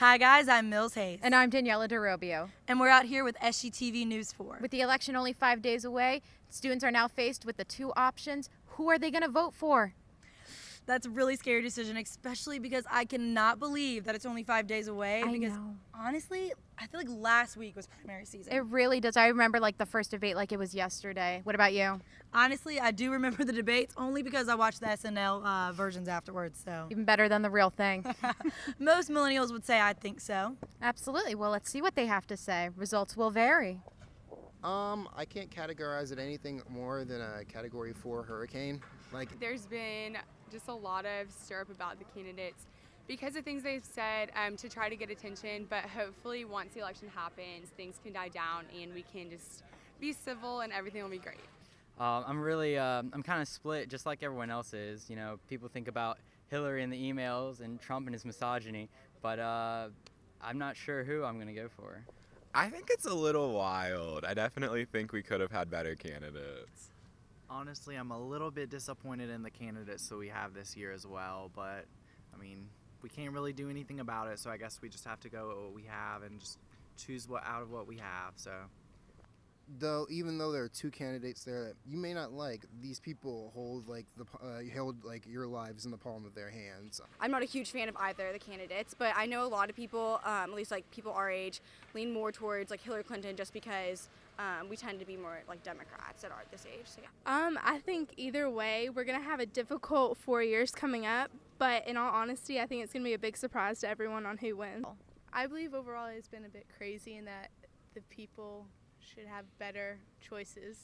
Hi guys, I'm Mills Hayes. And I'm Daniella DeRobbio. And we're out here with SGTV News 4. With the election only 5 days away, students are now faced with the two options. Who are they going to vote for? That's a really scary decision, especially because I cannot believe that it's only 5 days away. I because know. Honestly, I feel like last week was primary season. It really does. I remember like the first debate like it was yesterday. What about you? Honestly, I do remember the debates only because I watched the SNL versions afterwards. So Even better than the real thing. most millennials would say I think so. Absolutely. Well, let's see what they have to say. Results will vary. I can't categorize it anything more than a Category 4 hurricane. There's been just a lot of stir up about the candidates because of things they've said to try to get attention, but hopefully once the election happens, things can die down and we can just be civil and everything will be great. I'm kind of split, just like everyone else is. You know, people think about Hillary and the emails and Trump and his misogyny, but I'm not sure who I'm going to go for. I think it's a little wild. I definitely think we could have had better candidates. Honestly, I'm a little bit disappointed in the candidates that we have this year as well, but I mean, we can't really do anything about it, so I guess we just have to go with what we have and just choose out of what we have. So, Even though there are two candidates there that you may not like, these people hold your lives in the palm of their hands. I'm not a huge fan of either of the candidates, but I know a lot of people, at least like people our age, lean more towards like Hillary Clinton just because we tend to be more like Democrats that are at this age. So, yeah. I think either way, we're going to have a difficult 4 years coming up, but in all honesty, I think it's going to be a big surprise to everyone on who wins. I believe overall it's been a bit crazy in that the people should have better choices.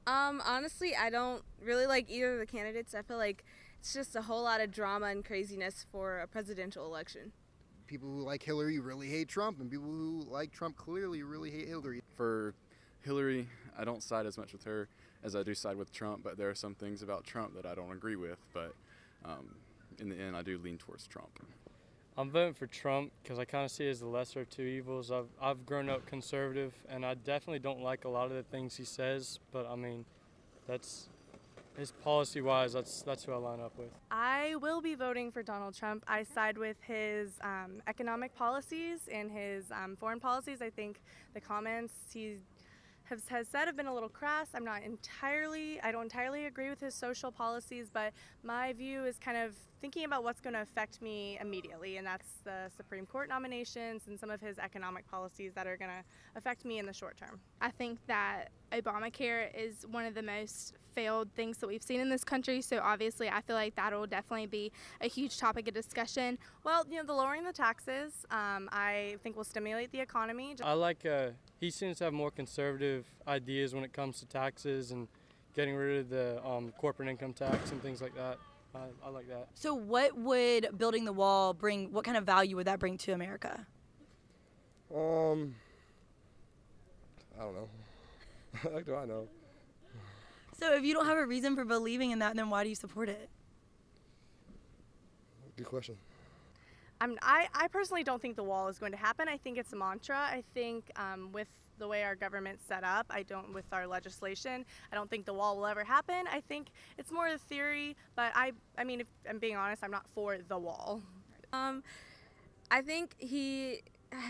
Honestly, I don't really like either of the candidates. I feel like it's just a whole lot of drama and craziness for a presidential election. People who like Hillary really hate Trump, and people who like Trump clearly really hate Hillary. For Hillary, I don't side as much with her as I do side with Trump, but there are some things about Trump that I don't agree with, but in the end, I do lean towards Trump. I'm voting for Trump because I kind of see it as the lesser of two evils. I've grown up conservative, and I definitely don't like a lot of the things he says, but I mean, that's his policy-wise, that's who I line up with. I will be voting for Donald Trump. I side with his economic policies and his foreign policies. I think the comments he has said have been a little crass. I don't entirely agree with his social policies, but my view is kind of thinking about what's going to affect me immediately, and that's the Supreme Court nominations and some of his economic policies that are going to affect me in the short term. I think that Obamacare is one of the most failed things that we've seen in this country, so obviously I feel like that will definitely be a huge topic of discussion. Well, the lowering the taxes, I think will stimulate the economy. I like, he seems to have more conservative ideas when it comes to taxes and getting rid of the corporate income tax and things like that. I like that. So what would building the wall bring, what kind of value would that bring to America? I don't know. How do I know? So if you don't have a reason for believing in that, then why do you support it? Good question. I personally don't think the wall is going to happen. I think it's a mantra. I think with the way our government's set up, with our legislation, I don't think the wall will ever happen. I think it's more a theory, but I mean, if I'm being honest, I'm not for the wall. I think he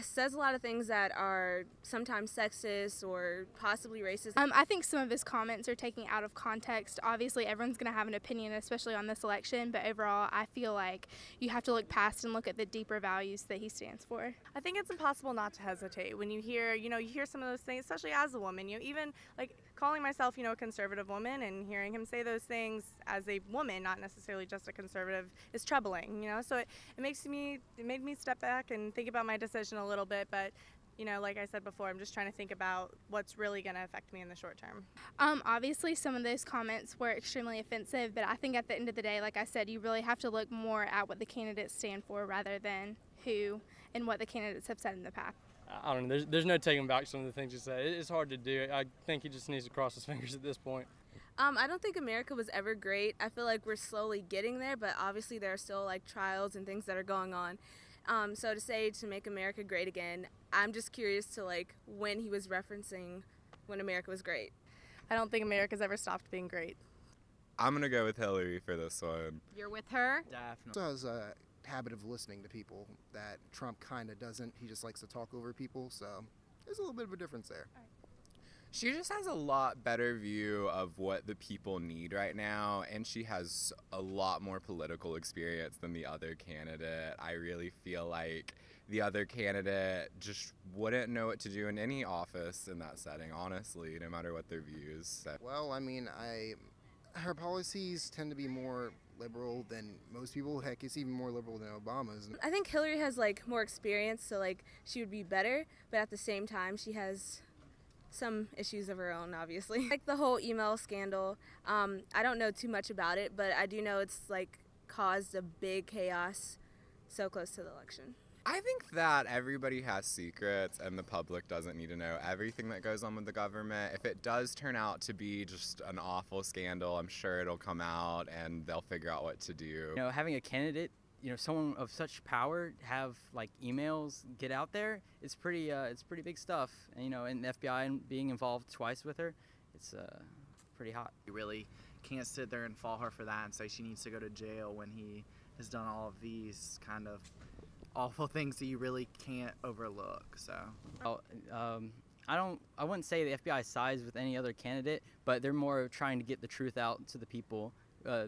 says a lot of things that are sometimes sexist or possibly racist. I think some of his comments are taken out of context. Obviously, everyone's going to have an opinion, especially on this election, but overall, I feel like you have to look past and look at the deeper values that he stands for. I think it's impossible not to hesitate when you hear, you hear some of those things, especially as a woman. Even like calling myself, a conservative woman and hearing him say those things as a woman, not necessarily just a conservative, is troubling. So it made me step back and think about my decision a little bit, but like I said before, I'm just trying to think about what's really going to affect me in the short term. Obviously, some of those comments were extremely offensive, but I think at the end of the day, like I said, you really have to look more at what the candidates stand for rather than who and what the candidates have said in the past. I don't know. There's no taking back some of the things you say. It's hard to do. I think he just needs to cross his fingers at this point. I don't think America was ever great. I feel like we're slowly getting there, but obviously there are still like trials and things that are going on. So to make America great again, I'm just curious to when he was referencing when America was great. I don't think America's ever stopped being great. I'm going to go with Hillary for this one. You're with her? Definitely. So I was habit of listening to people that Trump kind of doesn't. He just likes to talk over people, so there's a little bit of a difference there. She just has a lot better view of what the people need right now, and she has a lot more political experience than the other candidate. I really feel like the other candidate just wouldn't know what to do in any office in that setting, honestly, no matter what their views. Well, I mean, her policies tend to be more liberal than most people. Heck, it's even more liberal than Obama's. I think Hillary has like more experience, so like she would be better, but at the same time she has some issues of her own, obviously. Like the whole email scandal, I don't know too much about it, but I do know it's like caused a big chaos so close to the election. I think that everybody has secrets and the public doesn't need to know everything that goes on with the government. If it does turn out to be just an awful scandal, I'm sure it'll come out and they'll figure out what to do. You know, having a candidate, you know, someone of such power have like emails get out there, it's pretty big stuff. And, you know, and the FBI being involved twice with her, it's pretty hot. You really can't sit there and fault her for that and say she needs to go to jail when he has done all of these kind of awful things that you really can't overlook. So I wouldn't say the FBI sides with any other candidate, but they're more trying to get the truth out to the people,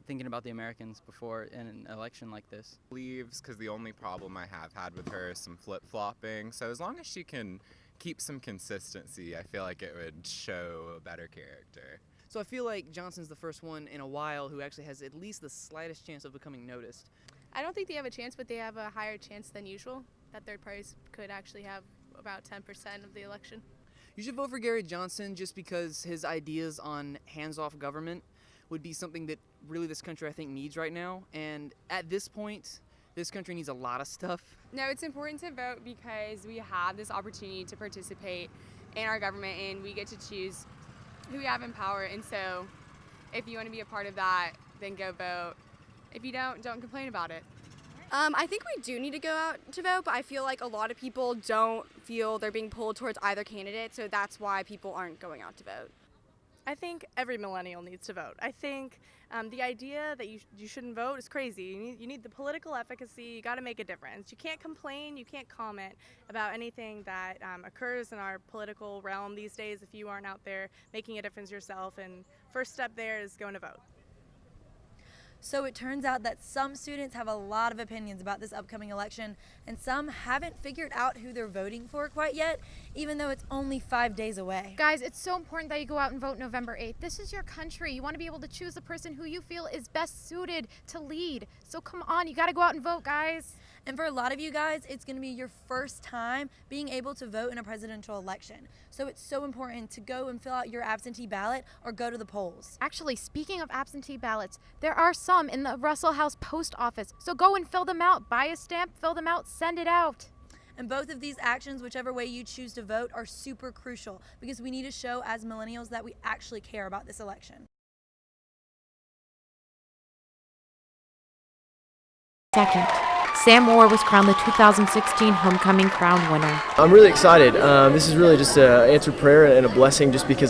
thinking about the Americans before in an election like this. Leaves because the only problem I have had with her is some flip-flopping. So as long as she can keep some consistency, I feel like it would show a better character. So I feel like Johnson's the first one in a while who actually has at least the slightest chance of becoming noticed. I don't think they have a chance, but they have a higher chance than usual that third parties could actually have about 10% of the election. You should vote for Gary Johnson just because his ideas on hands-off government would be something that really this country I think needs right now. And at this point, this country needs a lot of stuff. No, it's important to vote because we have this opportunity to participate in our government and we get to choose who we have in power. And so if you want to be a part of that, then go vote. If you don't complain about it. I think we do need to go out to vote, but I feel like a lot of people don't feel they're being pulled towards either candidate, so that's why people aren't going out to vote. I think every millennial needs to vote. I think the idea that you shouldn't vote is crazy. You need the political efficacy. You got to make a difference. You can't complain. You can't comment about anything that occurs in our political realm these days if you aren't out there making a difference yourself. And first step there is going to vote. So it turns out that some students have a lot of opinions about this upcoming election, and some haven't figured out who they're voting for quite yet, even though it's only 5 days away. Guys, it's so important that you go out and vote November 8th. This is your country. You want to be able to choose the person who you feel is best suited to lead. So come on, you got to go out and vote, guys. And for a lot of you guys, it's going to be your first time being able to vote in a presidential election. So it's so important to go and fill out your absentee ballot or go to the polls. Actually, speaking of absentee ballots, there are some in the Russell House post office. So go and fill them out. Buy a stamp, fill them out, send it out. And both of these actions, whichever way you choose to vote, are super crucial because we need to show as millennials that we actually care about this election. Second, Sam Orr was crowned the 2016 Homecoming Crown winner. I'm really excited. This is really just an answered prayer and a blessing just because